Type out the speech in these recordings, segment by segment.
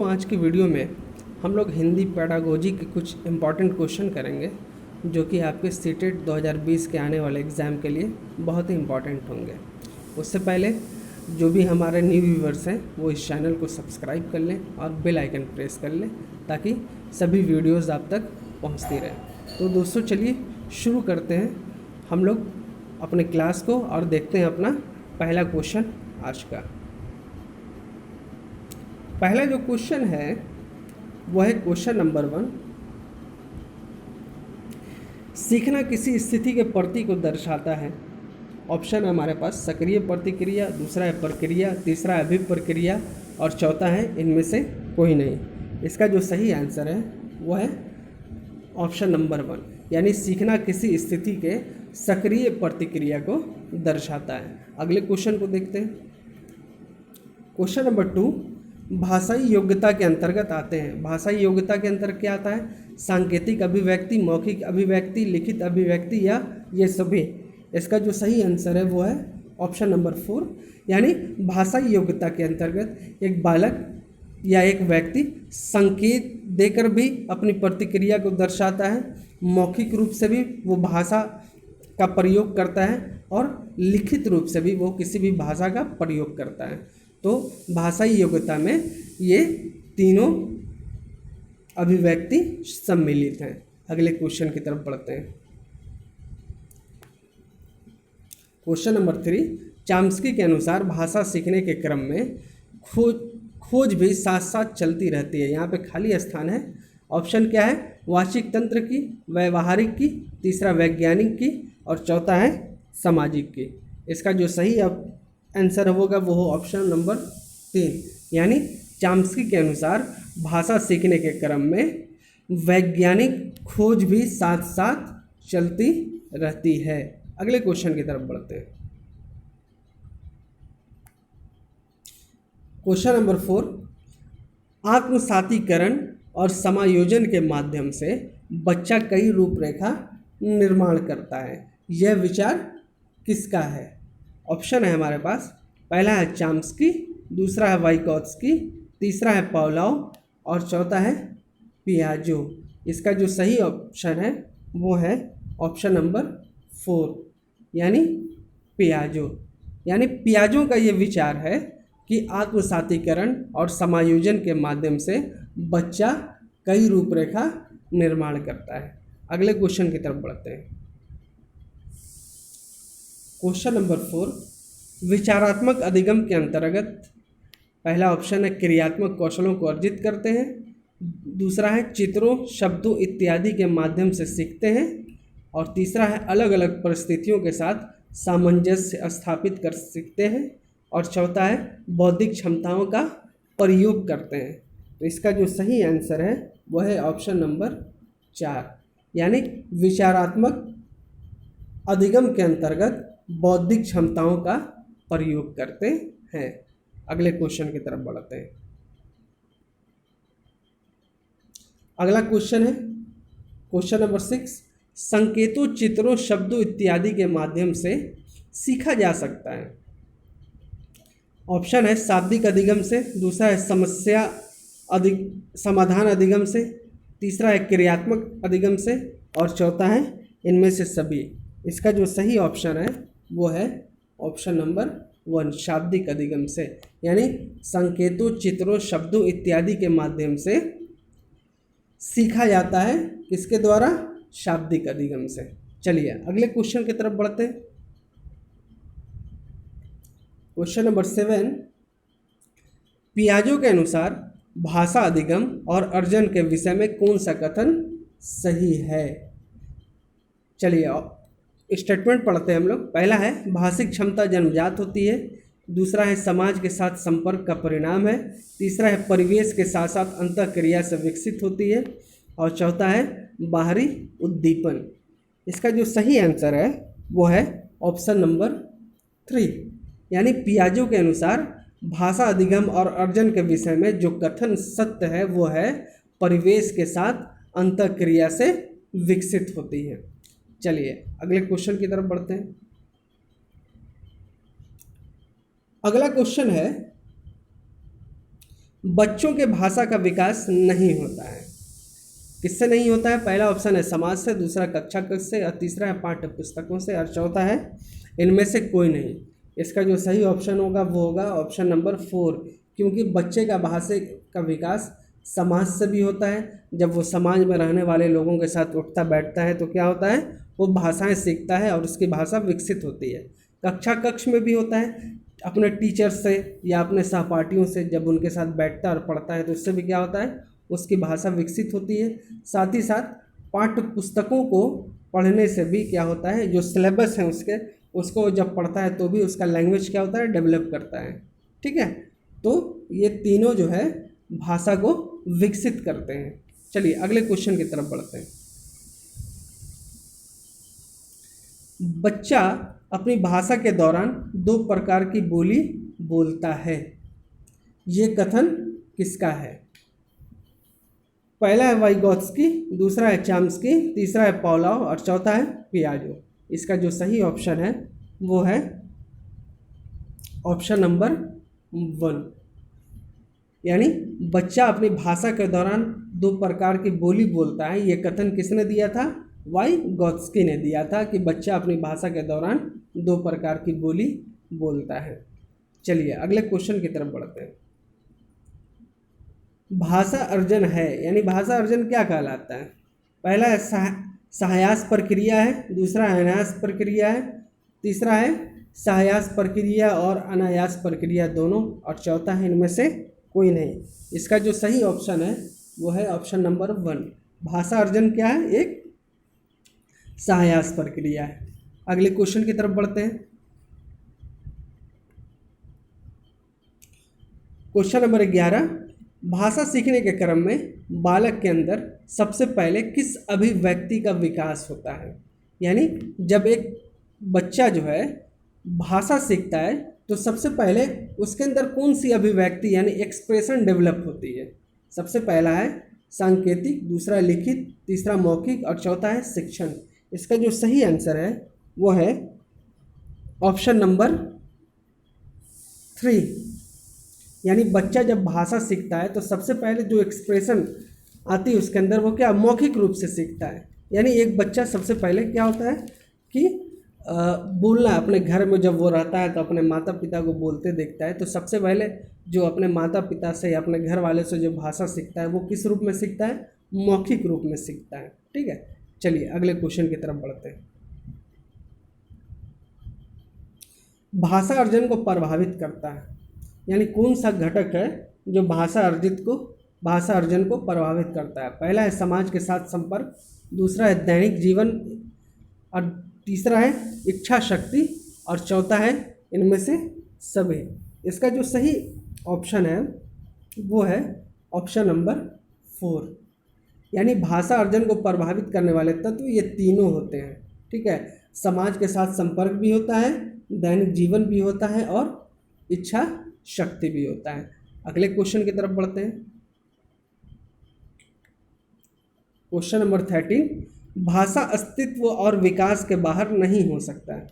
तो आज की वीडियो में हम लोग हिंदी पेडागोजी के कुछ इम्पॉर्टेंट क्वेश्चन करेंगे जो कि आपके सीटेट 2020 के आने वाले एग्ज़ाम के लिए बहुत ही इम्पॉर्टेंट होंगे। उससे पहले जो भी हमारे न्यू व्यूवर्स हैं वो इस चैनल को सब्सक्राइब कर लें और बेल आइकन प्रेस कर लें ताकि सभी वीडियोज़ आप तक पहुँचती रहें। तो दोस्तों चलिए शुरू करते हैं हम लोग अपने क्लास को और देखते हैं अपना पहला क्वेश्चन आज का। पहला जो क्वेश्चन है वो है क्वेश्चन नंबर 1। सीखना किसी स्थिति के प्रति को दर्शाता है। ऑप्शन है हमारे पास सक्रिय प्रतिक्रिया, दूसरा है प्रक्रिया, तीसरा है अभिप्रक्रिया और चौथा है इनमें से कोई नहीं। इसका जो सही आंसर है वो है ऑप्शन नंबर 1, यानी सीखना किसी स्थिति के सक्रिय प्रतिक्रिया को दर्शाता है। अगले क्वेश्चन को देखते हैं। क्वेश्चन नंबर 2 भाषाई योग्यता के अंतर्गत आते हैं। भाषाई योग्यता के अंतर्गत क्या आता है? सांकेतिक अभिव्यक्ति, मौखिक अभिव्यक्ति, लिखित अभिव्यक्ति या ये सभी। इसका जो सही आंसर है वो है ऑप्शन नंबर 4, यानी भाषाई योग्यता के अंतर्गत एक बालक या एक व्यक्ति संकेत देकर भी अपनी प्रतिक्रिया को दर्शाता है, मौखिक रूप से भी वो भाषा का प्रयोग करता है और लिखित रूप से भी वो किसी भी भाषा का प्रयोग करता है। तो भाषाई योग्यता में ये तीनों अभिव्यक्ति सम्मिलित हैं। अगले क्वेश्चन की तरफ बढ़ते हैं। क्वेश्चन नंबर 3 चॉम्स्की के अनुसार भाषा सीखने के क्रम में खोज भी साथ साथ चलती रहती है। यहाँ पे खाली स्थान है। ऑप्शन क्या है? वाचिक तंत्र की, व्यवहारिक की, तीसरा वैज्ञानिक की और चौथा है सामाजिक की। इसका जो सही आंसर होगा वो हो ऑप्शन नंबर 3, यानी चॉम्स्की के अनुसार भाषा सीखने के क्रम में वैज्ञानिक खोज भी साथ साथ चलती रहती है। अगले क्वेश्चन की तरफ बढ़ते हैं। क्वेश्चन नंबर 4 आत्मसातीकरण और समायोजन के माध्यम से बच्चा कई रूपरेखा निर्माण करता है। यह विचार किसका है? ऑप्शन है हमारे पास, पहला है चॉम्स्की, दूसरा है वाइकोत्स्की, तीसरा है पावलोव और चौथा है पियाजो। इसका जो सही ऑप्शन है वो है ऑप्शन नंबर 4, यानी पियाजो। यानी पियाजो का ये विचार है कि आत्मसातीकरण और समायोजन के माध्यम से बच्चा कई रूपरेखा निर्माण करता है। अगले क्वेश्चन की तरफ बढ़ते हैं। क्वेश्चन नंबर 4 विचारात्मक अधिगम के अंतर्गत पहला ऑप्शन है क्रियात्मक कौशलों को अर्जित करते हैं, दूसरा है चित्रों, शब्दों इत्यादि के माध्यम से सीखते हैं और तीसरा है अलग अलग परिस्थितियों के साथ सामंजस्य स्थापित कर सीखते हैं और चौथा है बौद्धिक क्षमताओं का प्रयोग करते हैं। तो इसका जो सही आंसर है वह है ऑप्शन नंबर 4, यानी विचारात्मक अधिगम के अंतर्गत बौद्धिक क्षमताओं का प्रयोग करते हैं। अगले क्वेश्चन की तरफ बढ़ते हैं। अगला क्वेश्चन है क्वेश्चन नंबर 6 संकेतों, चित्रों, शब्दों इत्यादि के माध्यम से सीखा जा सकता है। ऑप्शन है शाब्दिक अधिगम से, दूसरा है समस्या समाधान अधिगम से, तीसरा है क्रियात्मक अधिगम से और चौथा है इनमें से सभी। इसका जो सही ऑप्शन है वो है ऑप्शन नंबर 1, शाब्दिक अधिगम से, यानी संकेतों, चित्रों, शब्दों इत्यादि के माध्यम से सीखा जाता है। किसके द्वारा? शाब्दिक अधिगम से। चलिए अगले क्वेश्चन की तरफ बढ़ते हैं। क्वेश्चन नंबर 7 पियाजो के अनुसार भाषा अधिगम और अर्जन के विषय में कौन सा कथन सही है? चलिए स्टेटमेंट पढ़ते हैं हम लोग। पहला है भाषिक क्षमता जन्मजात होती है, दूसरा है समाज के साथ संपर्क का परिणाम है, तीसरा है परिवेश के साथ साथ अंतःक्रिया से विकसित होती है और चौथा है बाहरी उद्दीपन। इसका जो सही आंसर है वो है ऑप्शन नंबर 3, यानी पियाजो के अनुसार भाषा अधिगम और अर्जन के विषय में जो कथन सत्य है वो है परिवेश के साथ अंतःक्रिया से विकसित होती है। चलिए अगले क्वेश्चन की तरफ बढ़ते हैं। अगला क्वेश्चन है बच्चों के भाषा का विकास नहीं होता है। किससे नहीं होता है? पहला ऑप्शन है समाज से, दूसरा कक्षा कक्ष से, और तीसरा है पाठ्य पुस्तकों से, और चौथा है इनमें से कोई नहीं। इसका जो सही ऑप्शन होगा वो होगा ऑप्शन नंबर 4, क्योंकि बच्चे का भाषा का विकास समाज से भी होता है। जब वो समाज में रहने वाले लोगों के साथ उठता बैठता है तो क्या होता है, वो भाषाएं सीखता है और उसकी भाषा विकसित होती है। कक्षा कक्ष में भी होता है, अपने टीचर से या अपने सहपाठियों से जब उनके साथ बैठता है और पढ़ता है तो उससे भी क्या होता है, उसकी भाषा विकसित होती है। साथ ही साथ पाठ्य पुस्तकों को पढ़ने से भी क्या होता है, जो सिलेबस है उसको जब पढ़ता है तो भी उसका लैंग्वेज क्या होता है, डेवलप करता है। ठीक है, तो ये तीनों जो है भाषा को विकसित करते हैं। चलिए अगले क्वेश्चन की तरफ बढ़ते हैं। बच्चा अपनी भाषा के दौरान 2 प्रकार की बोली बोलता है, ये कथन किसका है? पहला है वाइगोत्स्की, दूसरा है चाम्स्की, तीसरा है पॉलाव और चौथा है पियाजो। इसका जो सही ऑप्शन है वो है ऑप्शन नंबर 1, यानी बच्चा अपनी भाषा के दौरान 2 प्रकार की बोली बोलता है। ये कथन किसने दिया था? वाइगोत्स्की ने दिया था कि बच्चा अपनी भाषा के दौरान 2 प्रकार की बोली बोलता है। चलिए अगले क्वेश्चन की तरफ बढ़ते हैं। भाषा अर्जन है, यानी भाषा अर्जन क्या कहलाता है? पहला है सहायास प्रक्रिया है, दूसरा अनायास प्रक्रिया है, तीसरा है सहायास प्रक्रिया और अनायास प्रक्रिया दोनों, और चौथा है इनमें से कोई नहीं। इसका जो सही ऑप्शन है वो है ऑप्शन नंबर 1। भाषा अर्जन क्या है? एक सहायास प्रक्रिया है। अगले क्वेश्चन की तरफ बढ़ते हैं। क्वेश्चन नंबर 11, भाषा सीखने के क्रम में बालक के अंदर सबसे पहले किस अभिव्यक्ति का विकास होता है? यानी जब एक बच्चा जो है भाषा सीखता है तो सबसे पहले उसके अंदर कौन सी अभिव्यक्ति यानी एक्सप्रेशन डेवलप होती है? सबसे पहला है सांकेतिक, दूसरा लिखित, तीसरा मौखिक और चौथा है शिक्षण। इसका जो सही आंसर है वो है ऑप्शन नंबर 3, यानी बच्चा जब भाषा सीखता है तो सबसे पहले जो एक्सप्रेशन आती है उसके अंदर वो क्या, मौखिक रूप से सीखता है। यानी एक बच्चा सबसे पहले क्या होता है कि बोलना, अपने घर में जब वो रहता है तो अपने माता पिता को बोलते देखता है, तो सबसे पहले जो अपने माता पिता से या अपने घर वाले से जो भाषा सीखता है वो किस रूप में सीखता है? मौखिक रूप में सीखता है। ठीक है, चलिए अगले क्वेश्चन की तरफ बढ़ते हैं। भाषा अर्जन को प्रभावित करता है, यानी कौन सा घटक है जो भाषा अर्जन को प्रभावित करता है? पहला है समाज के साथ संपर्क, दूसरा है दैनिक जीवन, और तीसरा है इच्छा शक्ति, और चौथा है इनमें से सभी। इसका जो सही ऑप्शन है वो है ऑप्शन नंबर 4, यानी भाषा अर्जन को प्रभावित करने वाले तत्व ये तीनों होते हैं। ठीक है, समाज के साथ संपर्क भी होता है, दैनिक जीवन भी होता है और इच्छा शक्ति भी होता है। अगले क्वेश्चन की तरफ बढ़ते हैं। क्वेश्चन नंबर 13, भाषा अस्तित्व और विकास के बाहर नहीं हो सकता है,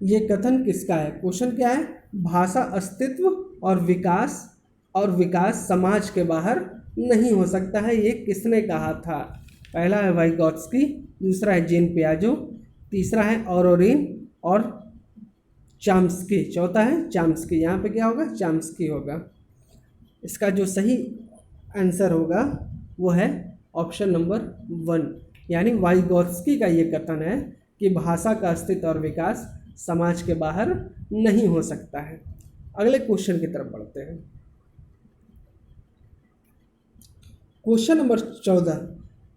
ये कथन किसका है? क्वेश्चन क्या है? भाषा अस्तित्व और विकास समाज के बाहर नहीं हो सकता है, ये किसने कहा था? पहला है वाइगोत्स्की, दूसरा है जीन पियाजो, तीसरा है ऑरोरिन और चाम्स्की, चौथा है चाम्स्की। यहाँ पे क्या होगा? चाम्स्की होगा। इसका जो सही आंसर होगा वो है ऑप्शन नंबर 1, यानी वाइगोत्स्की का ये कथन है कि भाषा का अस्तित्व और विकास समाज के बाहर नहीं हो सकता है। अगले क्वेश्चन की तरफ बढ़ते हैं। क्वेश्चन नंबर 14,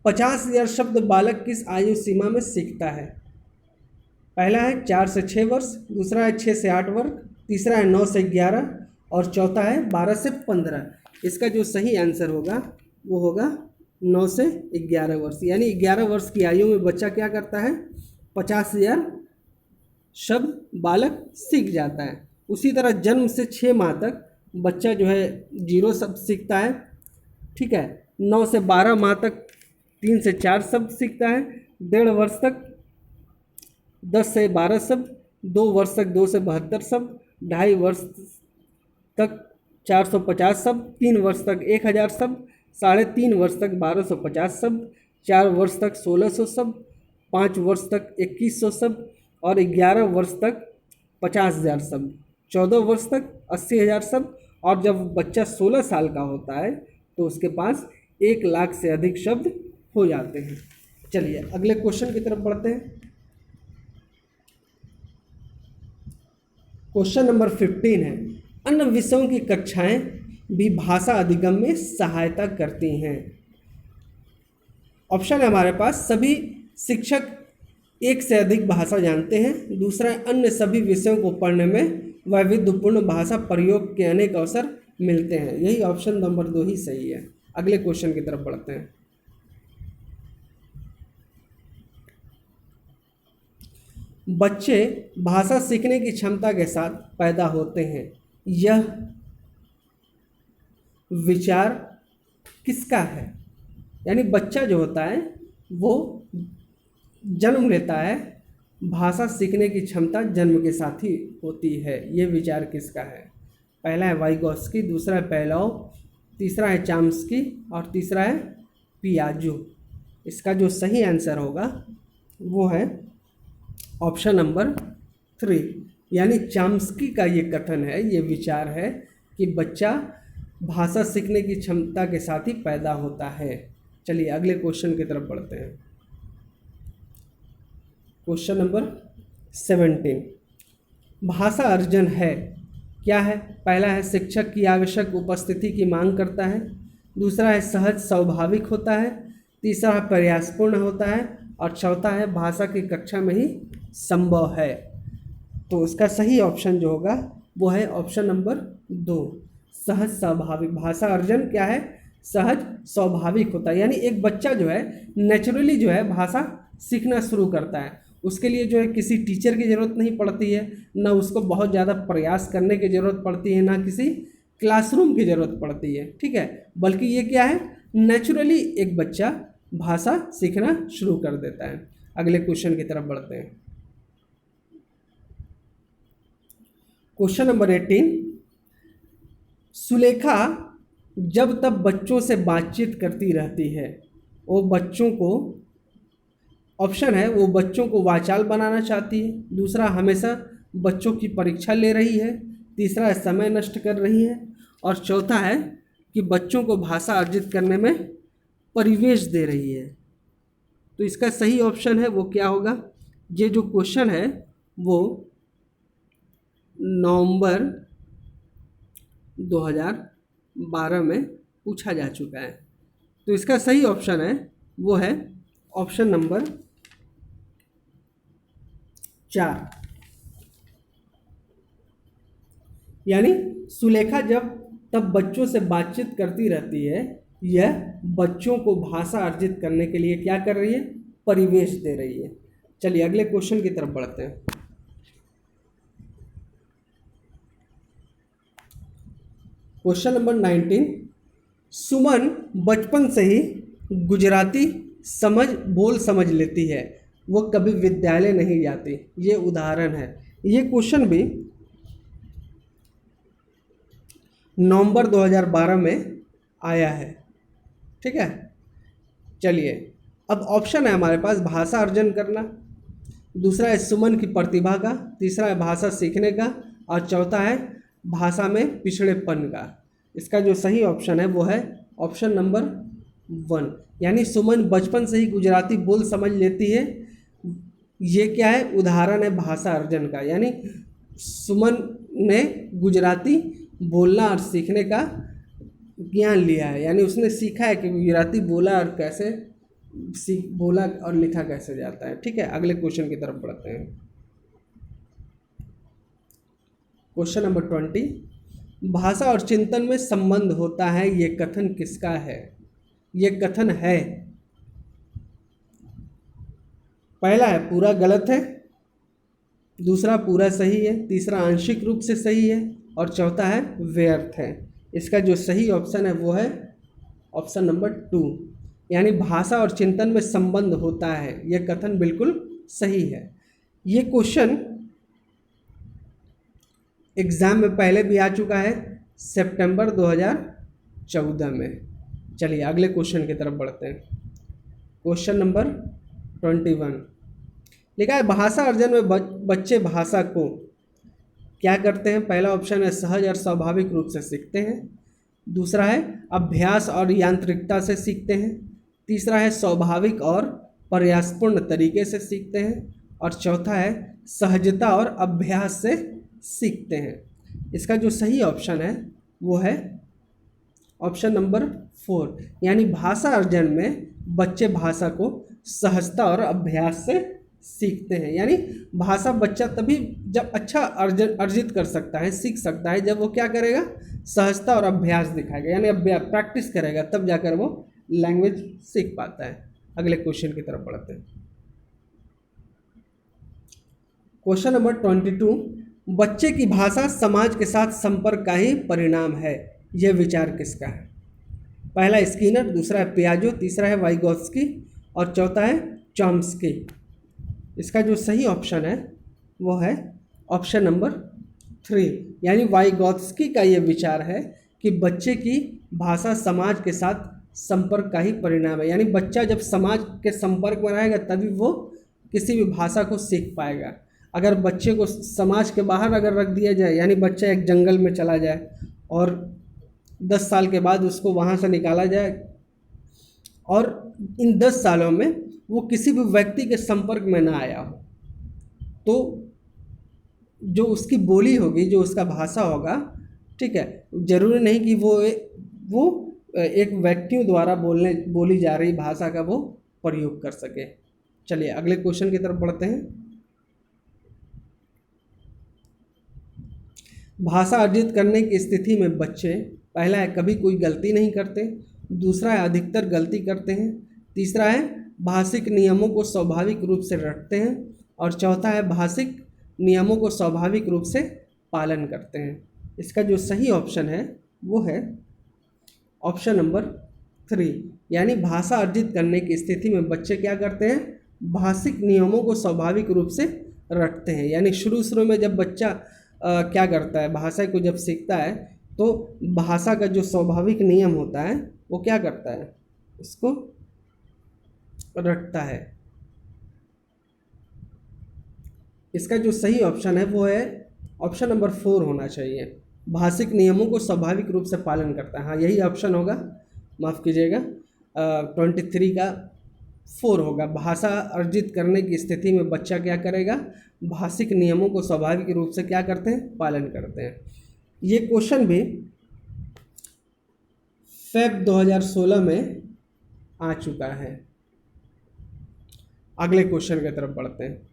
50,000 शब्द बालक किस आयु सीमा में सीखता है? पहला है 4 से 6 वर्ष, दूसरा है 6 से 8 वर्ष, तीसरा है 9 से 11 और चौथा है 12 से 15। इसका जो सही आंसर होगा वो होगा 9 से 11 वर्ष, यानी 11 वर्ष की आयु में बच्चा क्या करता है? 50,000 शब्द बालक सीख जाता है। उसी तरह जन्म से 6 माह तक बच्चा जो है 0 शब्द सीखता है। ठीक है, 9 से 12 माह तक 3 से 4 शब्द सीखता है, 1.5 वर्ष तक 10 से 12 शब्द, 2 वर्ष तक 2 से 72 शब्द, 2.5 वर्ष तक 450 शब्द, 3 वर्ष तक 1000 शब्द, 3.5 वर्ष तक 1250 शब्द, 4 वर्ष तक 1600 शब्द, 5 वर्ष तक 2100 शब्द और 11 वर्ष तक 50,000 शब्द, 14 वर्ष तक 80,000 शब्द और जब बच्चा 16 साल का होता है तो उसके पास 1 लाख से अधिक शब्द हो जाते हैं। चलिए अगले क्वेश्चन की तरफ बढ़ते हैं। क्वेश्चन नंबर 15 है, अन्य विषयों की कक्षाएं भी भाषा अधिगम में सहायता करती हैं। ऑप्शन है हमारे पास, सभी शिक्षक एक से अधिक भाषा जानते हैं। दूसरा है, अन्य सभी विषयों को पढ़ने में वैविध्यपूर्ण भाषा प्रयोग के अनेक अवसर मिलते हैं। यही ऑप्शन नंबर 2 ही सही है। अगले क्वेश्चन की तरफ बढ़ते हैं। बच्चे भाषा सीखने की क्षमता के साथ पैदा होते हैं। यह विचार किसका है? यानी बच्चा जो होता है वो जन्म लेता है, भाषा सीखने की क्षमता जन्म के साथ ही होती है। ये विचार किसका है? पहला है वाइगोस्की, दूसरा है पेलोव, तीसरा है चॉम्स्की और तीसरा है पियाजो। इसका जो सही आंसर होगा वो है ऑप्शन नंबर 3, यानी चॉम्स्की का ये कथन है, ये विचार है कि बच्चा भाषा सीखने की क्षमता के साथ ही पैदा होता है। चलिए अगले क्वेश्चन की तरफ बढ़ते हैं। क्वेश्चन नंबर 17, भाषा अर्जन है क्या है? पहला है शिक्षक की आवश्यक उपस्थिति की मांग करता है, दूसरा है सहज स्वाभाविक होता है, तीसरा है प्रयासपूर्ण होता है और चौथा है भाषा की कक्षा में ही संभव है। तो इसका सही ऑप्शन जो होगा वो है ऑप्शन नंबर 2, सहज स्वाभाविक। भाषा अर्जन क्या है? सहज स्वाभाविक होता है, यानी एक बच्चा जो है नेचुरली जो है भाषा सीखना शुरू करता है। उसके लिए जो है किसी टीचर की ज़रूरत नहीं पड़ती है, ना उसको बहुत ज़्यादा प्रयास करने की ज़रूरत पड़ती है, ना किसी क्लासरूम की ज़रूरत पड़ती है, ठीक है। बल्कि ये क्या है, नेचुरली एक बच्चा भाषा सीखना शुरू कर देता है। अगले क्वेश्चन की तरफ बढ़ते हैं। क्वेश्चन नंबर 18, सुलेखा जब तब बच्चों से बातचीत करती रहती है। वो बच्चों को, ऑप्शन है वो बच्चों को वाचाल बनाना चाहती है, दूसरा हमेशा बच्चों की परीक्षा ले रही है, तीसरा है समय नष्ट कर रही है और चौथा है कि बच्चों को भाषा अर्जित करने में परिवेश दे रही है। तो इसका सही ऑप्शन है वो क्या होगा? ये जो क्वेश्चन है वो नवंबर 2012 में पूछा जा चुका है। तो इसका सही ऑप्शन है वो है ऑप्शन नंबर 4, यानी सुलेखा जब तब बच्चों से बातचीत करती रहती है, यह बच्चों को भाषा अर्जित करने के लिए क्या कर रही है? परिवेश दे रही है। चलिए अगले क्वेश्चन की तरफ बढ़ते हैं। क्वेश्चन नंबर 19, सुमन बचपन से ही गुजराती बोल समझ लेती है, वो कभी विद्यालय नहीं जाती। ये उदाहरण है। ये क्वेश्चन भी नवंबर 2012 में आया है, ठीक है। चलिए अब ऑप्शन है हमारे पास भाषा अर्जन करना, दूसरा है सुमन की प्रतिभा का, तीसरा है भाषा सीखने का और चौथा है भाषा में पिछड़ेपन का। इसका जो सही ऑप्शन है वो है ऑप्शन नंबर 1, यानी सुमन बचपन से ही गुजराती बोल समझ लेती है। ये क्या है? उदाहरण है भाषा अर्जन का, यानी सुमन ने गुजराती बोलना और सीखने का ज्ञान लिया है, यानी उसने सीखा है कि गुजराती बोला और कैसे बोला और लिखा कैसे जाता है, ठीक है। अगले क्वेश्चन की तरफ बढ़ते हैं। क्वेश्चन नंबर 20, भाषा और चिंतन में संबंध होता है, ये कथन किसका है? ये कथन है, पहला है पूरा गलत है, दूसरा पूरा सही है, तीसरा आंशिक रूप से सही है और चौथा है व्यर्थ है। इसका जो सही ऑप्शन है वो है ऑप्शन नंबर 2, यानी भाषा और चिंतन में संबंध होता है, यह कथन बिल्कुल सही है। ये क्वेश्चन एग्जाम में पहले भी आ चुका है, सितंबर 2014 में। चलिए अगले क्वेश्चन की तरफ बढ़ते हैं। क्वेश्चन नंबर 21 लिखा है, भाषा अर्जन में बच्चे भाषा को क्या करते हैं? पहला ऑप्शन है सहज और स्वाभाविक रूप से सीखते हैं, दूसरा है अभ्यास और यांत्रिकता से सीखते हैं, तीसरा है स्वाभाविक और प्रयासपूर्ण तरीके से सीखते हैं, और चौथा है सहजता और अभ्यास से सीखते हैं। इसका जो सही ऑप्शन है वो है ऑप्शन नंबर 4, यानी भाषा अर्जन में बच्चे भाषा को सहजता और अभ्यास से सीखते हैं। यानी भाषा बच्चा तभी जब अच्छा अर्जित कर सकता है, सीख सकता है, जब वो क्या करेगा? सहजता और अभ्यास दिखाएगा, यानी अभ्यास प्रैक्टिस करेगा, तब जाकर वो लैंग्वेज सीख पाता है। अगले क्वेश्चन की तरफ बढ़ते हैं। क्वेश्चन नंबर 22, बच्चे की भाषा समाज के साथ संपर्क का ही परिणाम है, यह विचार किसका है? पहला स्किनर, दूसरा है पियाजो, तीसरा है वाइगोत्स्की और चौथा है चॉम्स्की। इसका जो सही ऑप्शन है वो है ऑप्शन नंबर 3, यानी वाइगोत्स्की का ये विचार है कि बच्चे की भाषा समाज के साथ संपर्क का ही परिणाम है। यानी बच्चा जब समाज के संपर्क में रहेगा तभी वो किसी भी भाषा को सीख पाएगा। अगर बच्चे को समाज के बाहर अगर रख दिया जाए, यानी बच्चा एक जंगल में चला जाए और 10 साल के बाद उसको वहाँ से निकाला जाए और इन 10 सालों में वो किसी भी व्यक्ति के संपर्क में ना आया हो, तो जो उसकी बोली होगी, जो उसका भाषा होगा, ठीक है, ज़रूरी नहीं कि वो एक व्यक्तियों द्वारा बोली जा रही भाषा का वो प्रयोग कर सके। चलिए अगले क्वेश्चन की तरफ बढ़ते हैं। भाषा अर्जित करने की स्थिति में बच्चे, पहला है कभी कोई गलती नहीं करते, दूसरा है अधिकतर गलती करते हैं, तीसरा है भाषिक नियमों को स्वाभाविक रूप से रटते हैं और चौथा है भाषिक नियमों को स्वाभाविक रूप से पालन करते हैं। इसका जो सही ऑप्शन है वो है ऑप्शन नंबर 3, यानी भाषा अर्जित करने की स्थिति में बच्चे क्या करते हैं? भाषिक नियमों को स्वाभाविक रूप से रटते हैं। यानी शुरू में जब बच्चा क्या करता है, भाषा को जब सीखता है तो भाषा का जो स्वाभाविक नियम होता है वो क्या करता है? उसको रटता है। इसका जो सही ऑप्शन है वो है ऑप्शन नंबर 4 होना चाहिए, भाषिक नियमों को स्वाभाविक रूप से पालन करता है। हाँ, यही ऑप्शन होगा, माफ़ कीजिएगा, 23 का 4 होगा। भाषा अर्जित करने की स्थिति में बच्चा क्या करेगा? भाषिक नियमों को स्वाभाविक रूप से क्या करते हैं? पालन करते हैं। ये क्वेश्चन भी फेब 2016 में आ चुका है। अगले क्वेश्चन की तरफ बढ़ते हैं।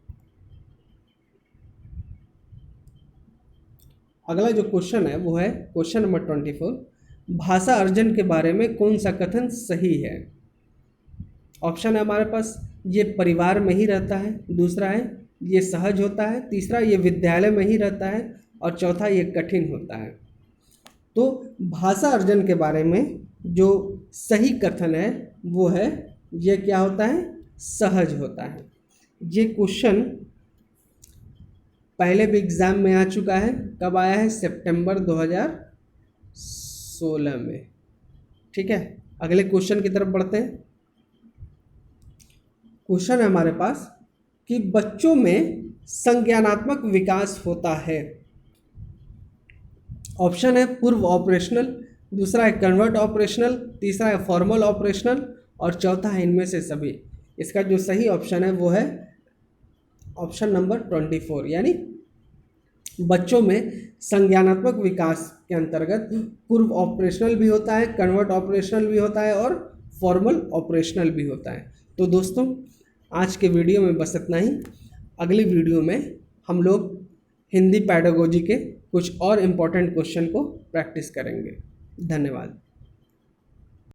अगला जो क्वेश्चन है वो है क्वेश्चन नंबर 24, भाषा अर्जन के बारे में कौन सा कथन सही है? ऑप्शन है हमारे पास, ये परिवार में ही रहता है, दूसरा है ये सहज होता है, तीसरा ये विद्यालय में ही रहता है और चौथा ये कठिन होता है। तो भाषा अर्जन के बारे में जो सही कथन है वो है ये क्या होता है? सहज होता है। ये क्वेश्चन पहले भी एग्ज़ाम में आ चुका है। कब आया है? सितंबर 2016 में। ठीक है, अगले क्वेश्चन की तरफ बढ़ते हैं। क्वेश्चन है हमारे पास कि बच्चों में संज्ञानात्मक विकास होता है। ऑप्शन है पूर्व ऑपरेशनल, दूसरा है कन्वर्ट ऑपरेशनल, तीसरा है फॉर्मल ऑपरेशनल और चौथा है इनमें से सभी। इसका जो सही ऑप्शन है वो है ऑप्शन नंबर 24, यानी बच्चों में संज्ञानात्मक विकास के अंतर्गत पूर्व ऑपरेशनल भी होता है, कन्वर्ट ऑपरेशनल भी होता है और फॉर्मल ऑपरेशनल भी होता है। तो दोस्तों आज के वीडियो में बस इतना ही। अगली वीडियो में हम लोग हिंदी पैडागोजी के कुछ और इम्पोर्टेंट क्वेश्चन को प्रैक्टिस करेंगे। धन्यवाद।